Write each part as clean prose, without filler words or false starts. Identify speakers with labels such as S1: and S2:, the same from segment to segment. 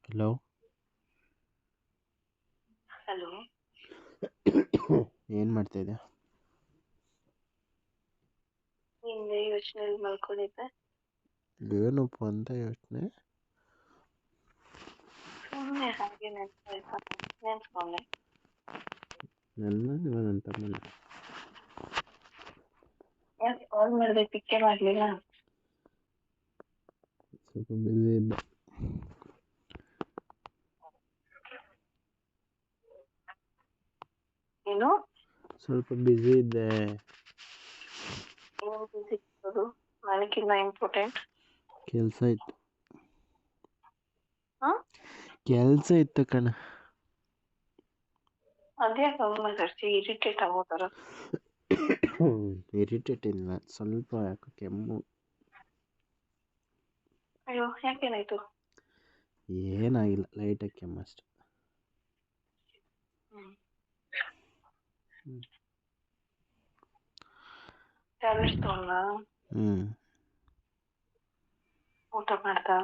S1: Hello.
S2: Hello.
S1: ಏನು ಮಾಡ್ತಾಯಿದ್ದೆ?
S2: ಹಿಂದೆ ಯೋಚನೆಯಲ್ಲಿ ಮಲ್ಕೊಂಡಿದ್ದೆ.
S1: ಏನಪ್ಪ ಅಂತ ಯೋಚನೆ?
S2: ಸುಮ್ಮನೆ ಹಾಗೆ ನೆನ್ಸ್ಕೊಂಡೆ.
S1: ನನ್ನ ನನ್ನ ತಮ್ಮನ
S2: ಯಾಕೆ ಕಾಲ್ ಮಾಡಿದೆ ಪಿಕ್ಕೇ ಮಾಡಲಿಲ್ಲ?
S1: ಸ್ವಲ್ಪ ಬ್ಯುಸಿ ಇದ್ದೆ.
S2: ಏನು?
S1: ಸ್ವಲ್ಪ ಬ್ಯುಸಿ ಇದ್ದೆ.
S2: ಏನು ಬಿಸಿ ಇರೋದು? ನನಗಿನ್ನ ಇಂಪಾರ್ಟೆಂಟ್.
S1: ಕೆಲಸ ಇತ್ತು.
S2: ಹಾಂ?
S1: ಕೆಲಸ ಇತ್ತು ಕಣ.
S2: ಅದ್ಯಾಕೆ ಹಂಗೆ ಮಾತಾಡ್ತಿ? ಇರಿಟೇಟ್ ಆಗೋ ಥರ.
S1: ಇರಿಟೇಟ್ ಇಲ್ಲ, ಸ್ವಲ್ಪ ಯಾಕೋ ಕೆಮ್ಮು.
S2: ಅಯ್ಯೋ, ಯಾಕೇನಾಯ್ತು?
S1: ಏನಾಗಿಲ್ಲ, ಲೈಟಾಗಿ ಕೆಮ್ಮು ಅಷ್ಟೆ.
S2: ಟ್ಯಾಬ್ಲೆಟ್ಸ್ ತಗೊಂಡ?
S1: ಹ್ಞೂ.
S2: ಊಟ ಮಾಡ್ದಾ?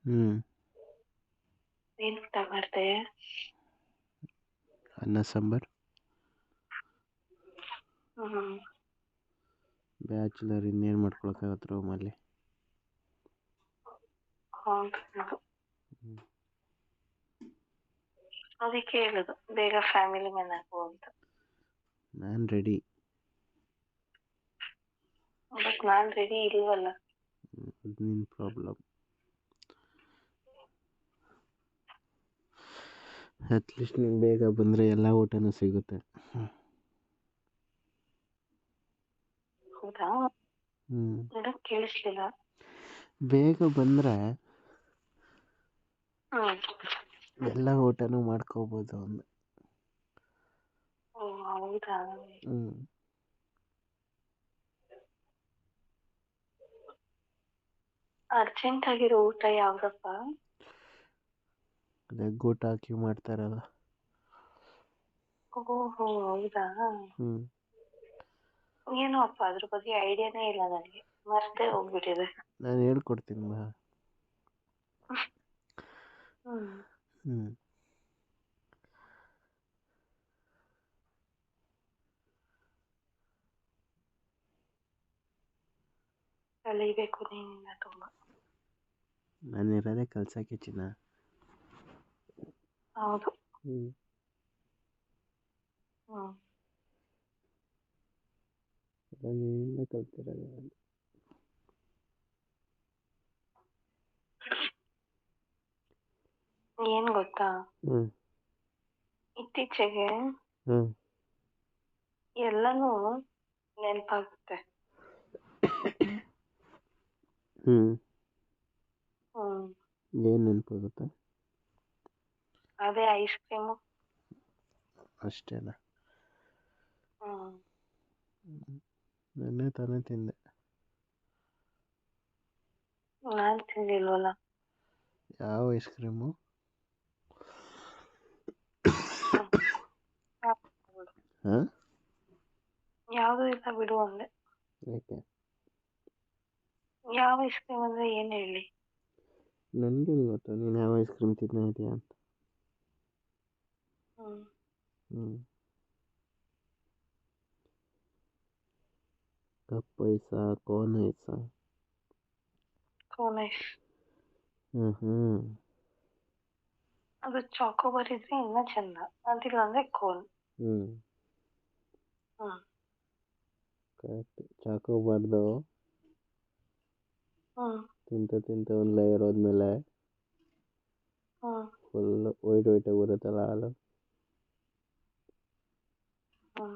S1: ಹ್ಞೂ.
S2: ಏನು ಊಟ ಮಾಡಿದೆ?
S1: ಅನ್ನ ಸಾಂಬಾರು.
S2: ಹ್ಞೂ.
S1: ಬ್ಯಾಚುಲರ್ ಇನ್ನೇನು ಮಾಡ್ಕೊಳಕ್ಕಾಗತ್ತೆ ರೂಮಲ್ಲಿ.
S2: ಹೌದು. ಅದಕ್ಕೆ ಹೇಳೋದು ಬೇಗ ಫ್ಯಾಮಿಲಿ ಮ್ಯಾನ್ ಆಗು ಅಂತ.
S1: ನಾನು ರೆಡಿ.
S2: ಬಟ್ ನಾನು ರೆಡಿ ಇಲ್ವಲ್ಲ.
S1: ಅದು ನಿನ್ನ ಪ್ರಾಬ್ಲಮ್. ಅಟ್ಲೀಸ್ಟ್ ನೀನು ಬೇಗ ಬಂದರೆ ಎಲ್ಲ ಊಟನೂ ಸಿಗುತ್ತೆ.
S2: ಹೌದಾ?
S1: ಹ್ಞೂ.
S2: ನನಗೆ ಕೇಳಿಸ್ಲಿಲ್ಲ.
S1: ಬೇಗ ಬಂದರೆ
S2: ಹ್ಞೂ.
S1: ಎಲ್ಲ ಊಟನೂ ಮಾಡ್ಕೋಬೋದು ಅಂದೆ.
S2: ಓ ಹೌದಾ?
S1: ಹ್ಞೂ.
S2: ಅರ್ಜೆಂಟ್ ಆಗಿರೋ ಊಟ ಯಾವ್ದಪ್ಪ?
S1: ಅದೇ ಊಟ ಹಾಕಿ ಮಾಡ್ತಾರಲ್ಲ.
S2: ಓಹೋ ಹೌದಾ?
S1: ಹ್ಞೂ.
S2: ಏನೋ ಅಪ್ಪ ಅದ್ರ ಬಗ್ಗೆ ಐಡಿಯಾನೇ ಇಲ್ಲ ನನಗೆ, ಮರ್ತೇ ಹೋಗ್ಬಿಟ್ಟಿದೆ.
S1: ನಾನು ಹೇಳ್ಕೊಡ್ತೀನಿ ಬಾ.
S2: ಹ್ಞೂ.
S1: ಹ್ಞೂ.
S2: ಕಲಿಬೇಕು ನೀನಿಂದ ತುಂಬ.
S1: ನಾನಿರೋದೇ ಕಲ್ಸೋಕ್ಕೆ ಚಿನ್ನ.
S2: ಹೌದು.
S1: ಹ್ಞೂ.
S2: ಹ್ಞೂ.
S1: ನಿನ್ನಿಂದ ಕಲ್ತಿರೋದು ನಾನು.
S2: ಏನು ಗೊತ್ತಾ,
S1: ಹ್ಞೂ.
S2: ಇತ್ತೀಚೆಗೆ
S1: ಹ್ಞೂ.
S2: ಎಲ್ಲನೂ ನೆನಪಾಗುತ್ತೆ.
S1: ಹ್ಞೂ.
S2: ಹ್ಞೂ.
S1: ಏನು ನೆನಪಾಗುತ್ತೆ?
S2: ಅದೇ ಐಸ್ ಕ್ರೀಮು.
S1: ಅಷ್ಟೇನಾ?
S2: ಹ್ಞೂ.
S1: ನೆನ್ನೆ ತಾನೇ ತಿಂದೆ.
S2: ನಾನು ತಿಂದಿಲ್ವಲ್ಲ.
S1: ಯಾವ ಐಸ್ ಕ್ರೀಮು? ಹಾಂ?
S2: ಯಾವುದೂ ಇಲ್ಲ ಬಿಡು ಅಂದೆ.
S1: ಯಾಕೆ?
S2: ಯಾವ ಐಸ್ ಕ್ರೀಮ್ ಅಂದರೆ ಏನು ಹೇಳಿ?
S1: ನನಗೇನು ಗೊತ್ತು ನೀನು ಯಾವ ಐಸ್ ಕ್ರೀಮ್ ತಿಂತಾ ಇದೆಯಾ ಅಂತ.
S2: ಹ್ಞೂ.
S1: ಹ್ಞೂ. ಕಪ್ ಐಸಾ, ಕೋನ್ ಐಸಾ?
S2: Cone ice.
S1: ಹ್ಞೂ ಹ್ಞೂ.
S2: ಅದು ಚಾಕೋಬಾರ್ ಇದ್ರೆ ಇನ್ನೂ ಚೆಂದ, ಅದಿಲ್ಲ ಅಂದರೆ ಕೋನ್.
S1: ಹ್ಞೂ.
S2: ಹ್ಞೂ.
S1: ಕರೆಕ್ಟ್. ಚಾಕೋಬಾರ್ದು
S2: ಹ್ಞೂ.
S1: ತಿಂತ ಒಂದು ಲೇಯರ್ ಹೋದ್ಮೇಲೆ
S2: ಹ್ಞೂ.
S1: ಫುಲ್ ವೈಟಾಗಿ ಬರುತ್ತಲ್ಲ ಹಾಲು.
S2: ಹ್ಞೂ.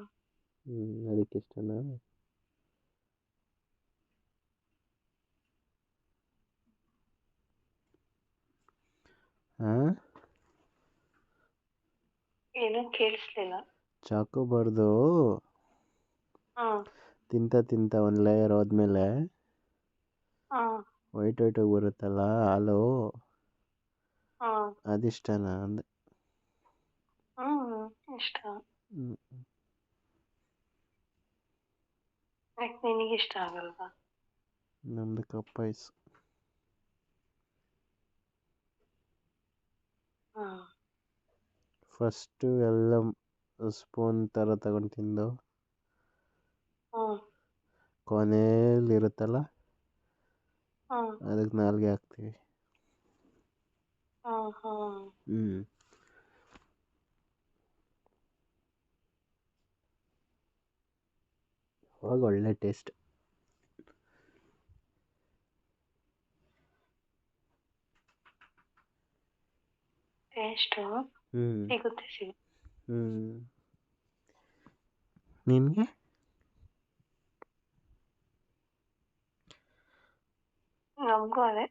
S1: ಅದಕ್ಕೆ ಇಷ್ಟನಾ? ಹಾಂ?
S2: ಏನೂ ಕೇಳಿಸ್ಲಿಲ್ಲ.
S1: ಚಾಕೋಬಾರ್ದು
S2: ಹ್ಞೂ.
S1: ತಿಂತ ಒಂದು ಲೇಯರ್ ಹೋದ್ಮೇಲೆ
S2: ಹ್ಞೂ.
S1: ವೈಟಾಗಿ ಬರುತ್ತಲ್ಲ ಹಾಲು,
S2: ಹ್ಞೂ.
S1: ಅದಿಷ್ಟನಾ ಅಂದೆ.
S2: ಹ್ಞೂ ಇಷ್ಟ.
S1: ಹ್ಞೂ.
S2: ಯಾಕೆ ನಿನಗಿಷ್ಟ ಆಗಲ್ವಾ?
S1: ನಮ್ಮದು ಕಪ್ ಐಸ್.
S2: ಹ್ಮ್
S1: ಫಸ್ಟು ಎಲ್ಲ ಸ್ಪೂನ್ ಥರ ತಗೊಂಡು ತಿಂದು
S2: ಹ್ಮ್
S1: ಕೊನೆಯಲ್ಲಿರುತ್ತಲ್ಲ
S2: ಹ್ಮ್
S1: ಅದಕ್ಕೆ ನಾಲ್ಗೆ ಹಾಕ್ತೀವಿ.
S2: ಹ್ಮ್ ಹ್ಮ್
S1: ಹ್ಞೂ ಅವಾಗ ಒಳ್ಳೆ ಟೇಸ್ಟ್.
S2: ಟೇಸ್ಟು
S1: ಹ್ಞೂ
S2: ಸಿಗುತ್ತೆ
S1: ಹ್ಞೂ ನಿನಗೆ
S2: ನಮಗೂ ಅದೇ